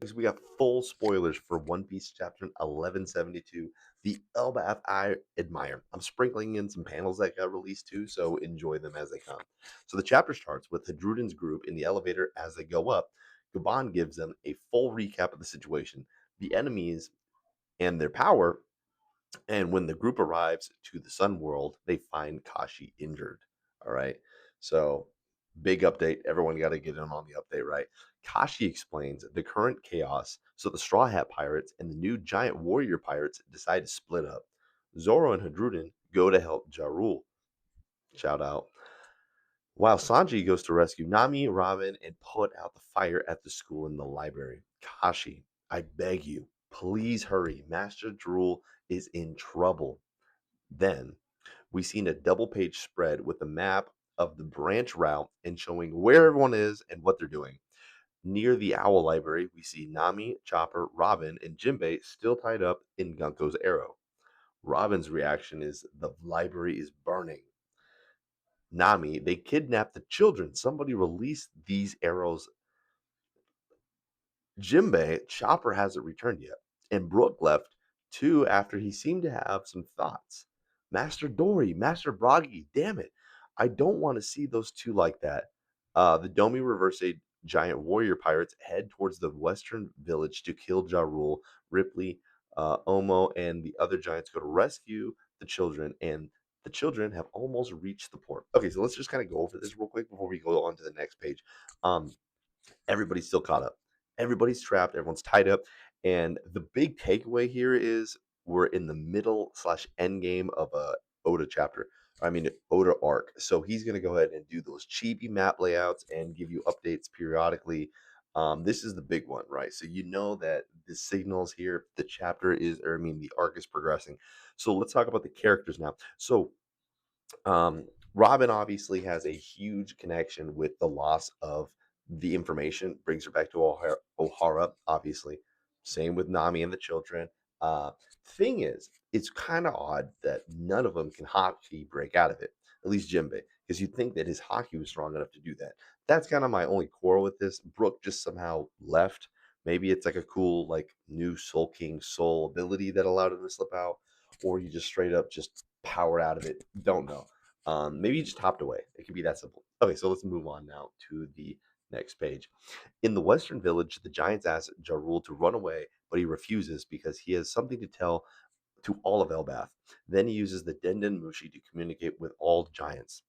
Because we got full spoilers for One Piece chapter 1172, The Elbath I Admire. I'm sprinkling in some panels that got released too, so enjoy them as they come. So the chapter starts with Hadruden's group in the elevator as they go up. Gaban gives them a full recap of the situation, the enemies, and their power. And when the group arrives to the Sun World, they find Kashi injured. All right. So, big update. Everyone got to get in on the update, right? Kashi explains the current chaos. So, the Straw Hat Pirates and the new Giant Warrior Pirates decide to split up. Zoro and Hadruden go to help Jarul. Shout out. While Sanji goes to rescue Nami, Robin, and put out the fire at the school in the library. Kashi, I beg you, please hurry. Master Drool is in trouble. Then we seen a double page spread with a map of the branch route and showing where everyone is and what they're doing. Near the Owl Library, we see Nami, Chopper, Robin, and Jinbei still tied up in Gunko's arrow. Robin's reaction is the library is burning. Nami, they kidnapped the children. Somebody released these arrows. Jinbei, Chopper hasn't returned yet, and Brook left too after he seemed to have some thoughts. Master Dory, Master Broggy, damn it. I don't want to see those two like that. The Domi Reverse giant warrior pirates head towards the western village to kill Ja Rule, Ripley, Omo, and the other giants go to rescue the children, and the children have almost reached the port. Okay, so let's just kind of go over this real quick before we go on to the next page. Um, Everybody's still caught up. Everybody's trapped. Everyone's tied up. And the big takeaway here is we're in the middle slash end game of a Oda chapter. I mean Oda arc. So he's gonna go ahead and do those cheapy map layouts and give you updates periodically. This is the big one, right? So you know that the signals here, the chapter is, or I mean, the arc is progressing. So let's talk about the characters now. So Robin obviously has a huge connection with the loss of the information, brings her back to O'Hara, obviously. Same with Nami and the children. Uh, thing is, it's kind of odd that none of them can hockey break out of it, at least Jinbei, because you'd think that his hockey was strong enough to do that. That's kind of my only quarrel with this. Brooke just somehow left. Maybe it's like a cool, like, new Soul King soul ability that allowed him to slip out, or you just straight up just powered out of it. Don't know. Maybe you just hopped away. It could be that simple. Okay, so let's move on now to the next page. In the Western Village, the giants ask Jarul to run away, but he refuses because he has something to tell to all of Elbath. Then he uses the Denden Mushi to communicate with all giants.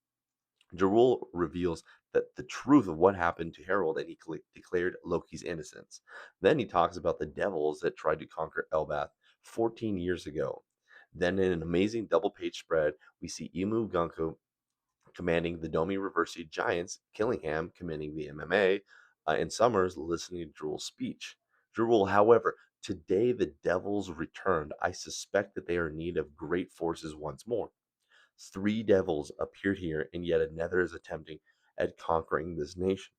Jarul reveals that the truth of what happened to Harold and he declared Loki's innocence. Then he talks about the devils that tried to conquer Elbath 14 years ago. Then, in an amazing double page spread, we see Imu Gunko commanding the Domi Reversi Giants, Killingham commanding the MMA, and Summers listening to Drool's speech. Drool, however, today the devils returned. I suspect that they are in need of great forces once more. Three devils appeared here, and yet another is attempting at conquering this nation.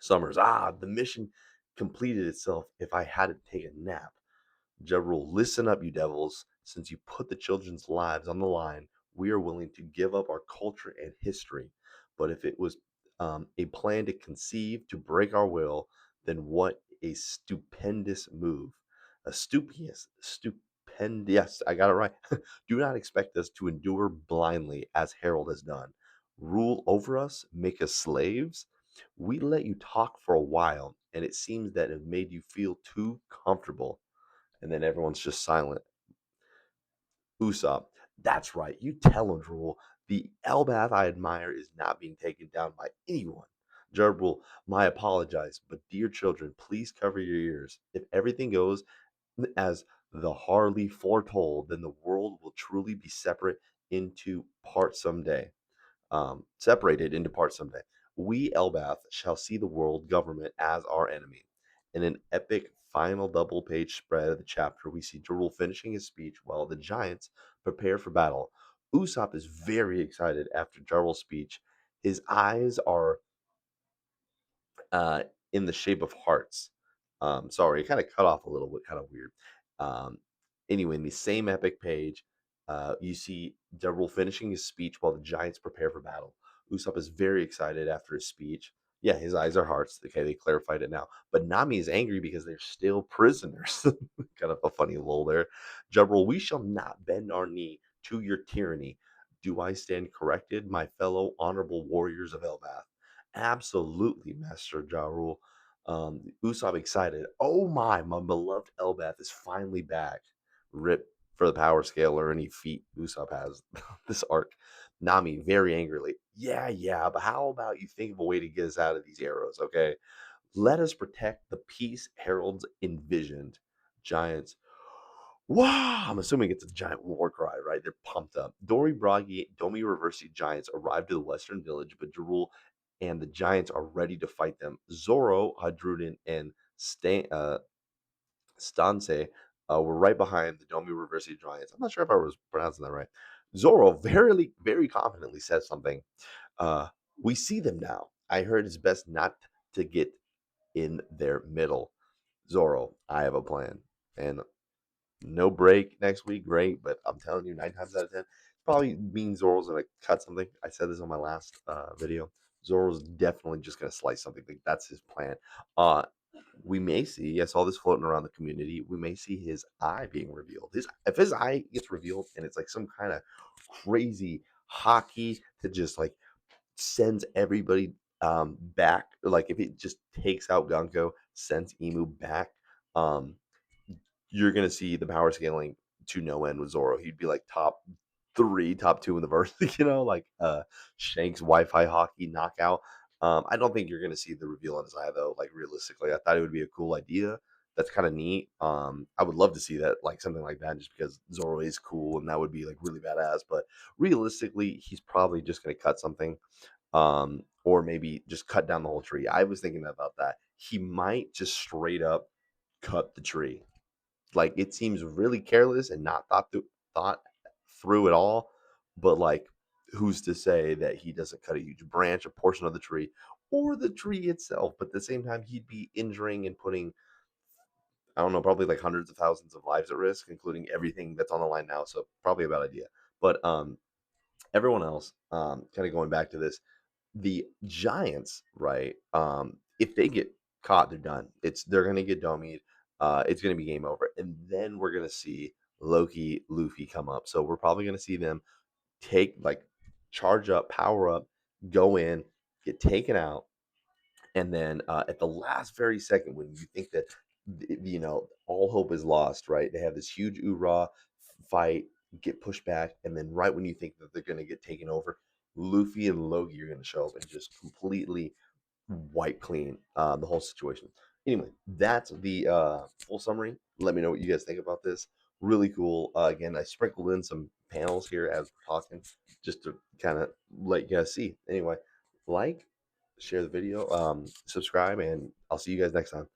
Summers, the mission completed itself if I hadn't taken a nap. Jebrul, listen up, you devils. Since you put the children's lives on the line, we are willing to give up our culture and history. But if it was a plan to conceive, to break our will, then what a stupendous move. A stupendous, I got it right. Do not expect us to endure blindly as Harold has done. Rule over us, make us slaves. We let you talk for a while, and it seems that it made you feel too comfortable, and then everyone's just silent. Usopp, that's right. You tell him, Drool. The Elbath I admire is not being taken down by anyone. Jarbrul, my apologize, but dear children, please cover your ears. If everything goes as the Harley foretold, then the world will truly be into parts someday. Separated into parts someday. We Elbath shall see the world government as our enemy. In an epic final double page spread of the chapter, we see Jorul finishing his speech while the giants prepare for battle. Usopp is very excited after Jarl's speech. His eyes are uh, in the shape of hearts. Sorry, it kind of cut off a little bit, kind of weird. Um, anyway, in the same epic page, you see Deborah finishing his speech while the giants prepare for battle. Usopp is very excited after his speech. Yeah, his eyes are hearts. Okay, they clarified it now. But Nami is angry because they're still prisoners. Kind of a funny lull there. Jabral, we shall not bend our knee to your tyranny. Do I stand corrected, my fellow honorable warriors of Elbath? Absolutely, Master Jarul. Usopp excited. Oh my beloved Elbath is finally back. Rip for the power scale or any feat Usopp has this arc. Nami very angrily, yeah, but how about you think of a way to get us out of these arrows, okay? Let us protect the peace heralds envisioned. Giants. Wow! I'm assuming it's a giant war cry, right? They're pumped up. Dory Bragi, Domi Reversi giants arrive to the western village, but Jarul and the giants are ready to fight them. Zoro, Hadrudin, and Stanse were right behind the Domi Reversi giants. I'm not sure if I was pronouncing that right. Zoro very confidently says something. Uh, we see them now. I heard it's best not to get in their middle. Zoro, I have a plan. And no break next week, great. But I'm telling you, 9 times out of 10, probably means Zoro's going to cut something. I said this on my last video. Zoro's definitely just going to slice something. Like, that's his plan. Uh, we may see, I saw this floating around the community, we may see his eye being revealed. If his eye gets revealed and it's like some kind of crazy hockey that just like sends everybody back, like if it just takes out Gunko, sends Emu back, um, you're gonna see the power scaling to no end with Zoro. He'd be like top three, top two in the verse, like Shanks Wi-Fi hockey knockout. I don't think you're gonna see the reveal on his eye though. Like realistically, I thought it would be a cool idea. That's kind of neat. I would love to see that, like something like that, just because Zoro is cool and that would be like really badass. But realistically, he's probably just gonna cut something, or maybe just cut down the whole tree. I was thinking about that. He might just straight up cut the tree. Like, it seems really careless and not thought through at all, but, like, who's to say that he doesn't cut a huge branch, a portion of the tree, or the tree itself? But at the same time, he'd be injuring and putting, I don't know, probably, like, hundreds of thousands of lives at risk, including everything that's on the line now, so probably a bad idea. But, everyone else, kinda going back to this, the Giants, right? If they get caught, they're done. They're gonna get domied. It's gonna be game over, and then we're gonna see Loki, Luffy come up. So we're probably gonna see them take like charge up, power up, go in, get taken out, and then at the last very second, when you think that all hope is lost, right? They have this huge oorah fight, get pushed back, and then right when you think that they're gonna get taken over, Luffy and Logi are gonna show up and just completely wipe clean the whole situation. Anyway, that's the full summary. Let me know what you guys think about this. Really cool. Again, I sprinkled in some panels here as we're talking, just to kind of let you guys see. Anyway, like, share the video, subscribe, and I'll see you guys next time.